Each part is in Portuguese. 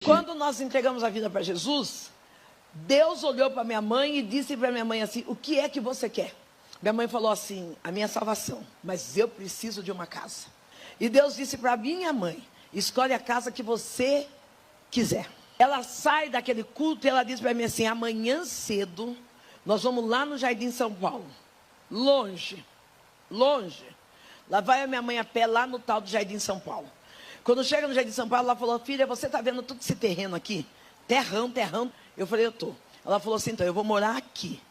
Quando nós entregamos a vida para Jesus, Deus olhou para minha mãe e disse para minha mãe assim: o que é que você quer? Minha mãe falou assim: a minha salvação, mas eu preciso de uma casa. E Deus disse para minha mãe: escolhe a casa que você quiser. Ela sai daquele culto e ela diz para mim assim: amanhã cedo nós vamos lá no Jardim São Paulo, longe, longe. Lá vai a minha mãe a pé lá no tal do Jardim São Paulo. Quando chega no Jardim São Paulo, ela falou: filha, você está vendo todo esse terreno aqui? Terrão, terrão. Eu falei: eu estou. Ela falou assim: então eu vou morar aqui,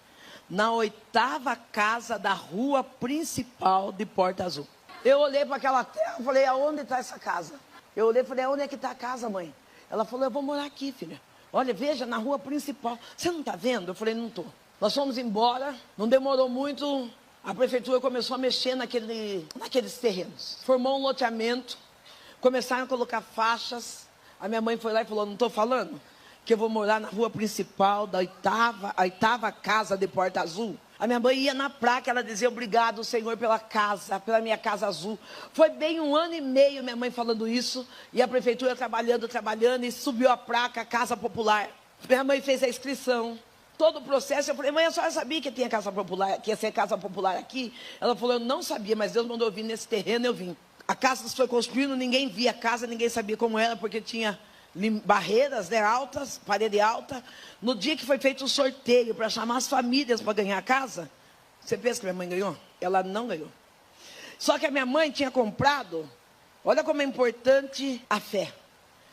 na 8ª casa da rua principal de Porta Azul. Eu olhei para aquela terra e falei: aonde está essa casa? Eu olhei e falei: aonde é que está a casa, mãe? Ela falou: eu vou morar aqui, filha. Olha, veja, na rua principal. Você não está vendo? Eu falei: não estou. Nós fomos embora, não demorou muito, a prefeitura começou a mexer naqueles terrenos. Formou um loteamento, começaram a colocar faixas. A minha mãe foi lá e falou: não estou falando que eu vou morar na rua principal da 8ª casa de Porta Azul? A minha mãe ia na placa, ela dizia: obrigado, Senhor, pela casa, pela minha casa azul. Foi bem 1 ano e meio minha mãe falando isso, e a prefeitura trabalhando, e subiu a placa, Casa Popular. Minha mãe fez a inscrição, todo o processo. Eu falei: mãe, a senhora sabia que tinha casa popular, que ia ser Casa Popular aqui? Ela falou: eu não sabia, mas Deus mandou eu vir nesse terreno, eu vim. A casa foi construindo, ninguém via a casa, ninguém sabia como era, porque tinha barreiras, né, altas, parede alta. No dia que foi feito o sorteio para chamar as famílias para ganhar a casa, você pensa que minha mãe ganhou? Ela não ganhou. Só que a minha mãe tinha comprado. Olha como é importante a fé.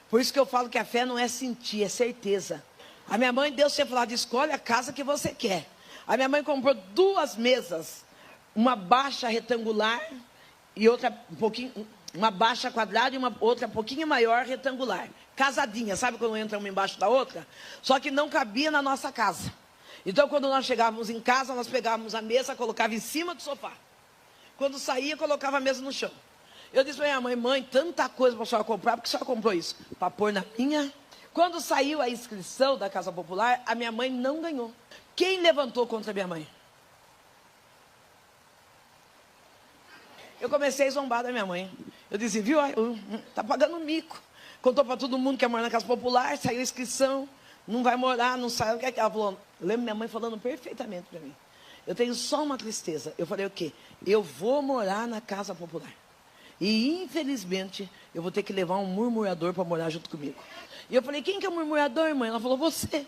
Por isso que eu falo que a fé não é sentir, é certeza. A minha mãe, Deus tinha falado: escolhe a casa que você quer. A minha mãe comprou 2 mesas, uma baixa retangular e outra um pouquinho, uma baixa quadrada e uma outra um pouquinho maior retangular, casadinha, sabe quando entra uma embaixo da outra? Só que não cabia na nossa casa. Então, quando nós chegávamos em casa, nós pegávamos a mesa, colocava em cima do sofá. Quando saía, colocava a mesa no chão. Eu disse para minha mãe: mãe, tanta coisa para a senhora comprar, por que a senhora comprou isso? Para pôr na minha. Quando saiu a inscrição da Casa Popular, a minha mãe não ganhou. Quem levantou contra a minha mãe? Eu comecei a zombar da minha mãe. Eu disse: viu, tá pagando mico. Contou para todo mundo que ia morar na Casa Popular, saiu a inscrição, não vai morar, não sai. O que é que ela falou? Eu lembro minha mãe falando perfeitamente para mim: eu tenho só uma tristeza. Eu falei: o quê? Eu vou morar na Casa Popular. E infelizmente eu vou ter que levar um murmurador para morar junto comigo. E eu falei: quem que é o murmurador, mãe? Ela falou: você.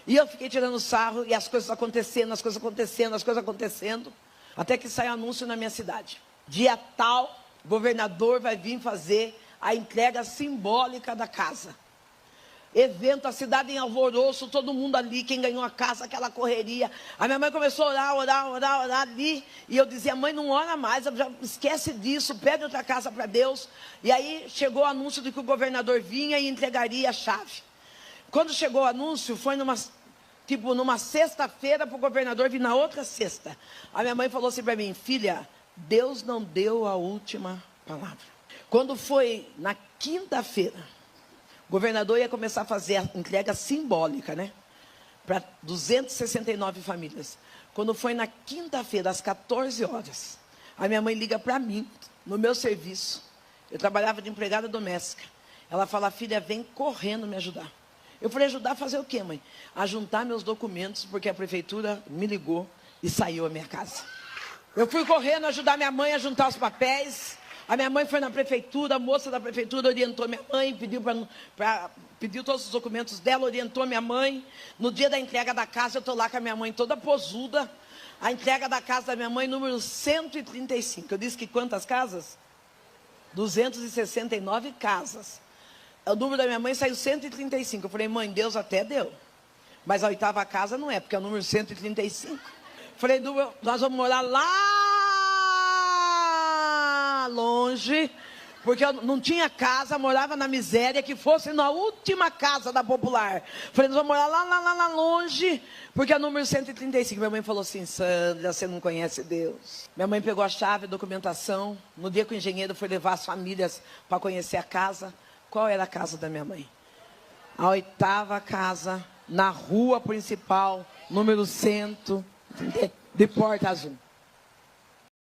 E eu fiquei tirando sarro, e as coisas acontecendo, as coisas acontecendo, as coisas acontecendo, até que sai anúncio na minha cidade: dia tal, o governador vai vir fazer a entrega simbólica da casa. Evento, a cidade em alvoroço, todo mundo ali, quem ganhou a casa, aquela correria. A minha mãe começou a orar ali, e eu dizia: mãe, não ora mais, já esquece disso, pede outra casa para Deus. E aí chegou o anúncio de que o governador vinha e entregaria a chave. Quando chegou o anúncio, foi numa sexta-feira para o governador vir na outra sexta. A minha mãe falou assim para mim: filha, Deus não deu a última palavra. Quando foi na quinta-feira, o governador ia começar a fazer a entrega simbólica, né? Para 269 famílias. Quando foi na quinta-feira, às 14 horas, a minha mãe liga para mim, no meu serviço. Eu trabalhava de empregada doméstica. Ela fala: filha, vem correndo me ajudar. Eu falei: ajudar a fazer o quê, mãe? A juntar meus documentos, porque a prefeitura me ligou e saiu a minha casa. Eu fui correndo ajudar minha mãe a juntar os papéis. A minha mãe foi na prefeitura, a moça da prefeitura orientou minha mãe, pediu todos os documentos dela, orientou minha mãe. No dia da entrega da casa, eu estou lá com a minha mãe toda posuda. A entrega da casa da minha mãe, número 135. Eu disse que quantas casas? 269 casas. O número da minha mãe saiu 135. Eu falei: mãe, Deus até deu, mas a 8ª casa não é, porque é o número 135. Falei: nós vamos morar lá longe, porque eu não tinha casa, morava na miséria, que fosse na última casa da Popular. Falei: nós vamos morar lá longe, porque é o número 135. Minha mãe falou assim: Sandra, você não conhece Deus. Minha mãe pegou a chave, a documentação. No dia que o engenheiro foi levar as famílias para conhecer a casa, qual era a casa da minha mãe? A 8ª casa, na rua principal, número 100, de Porta Azul.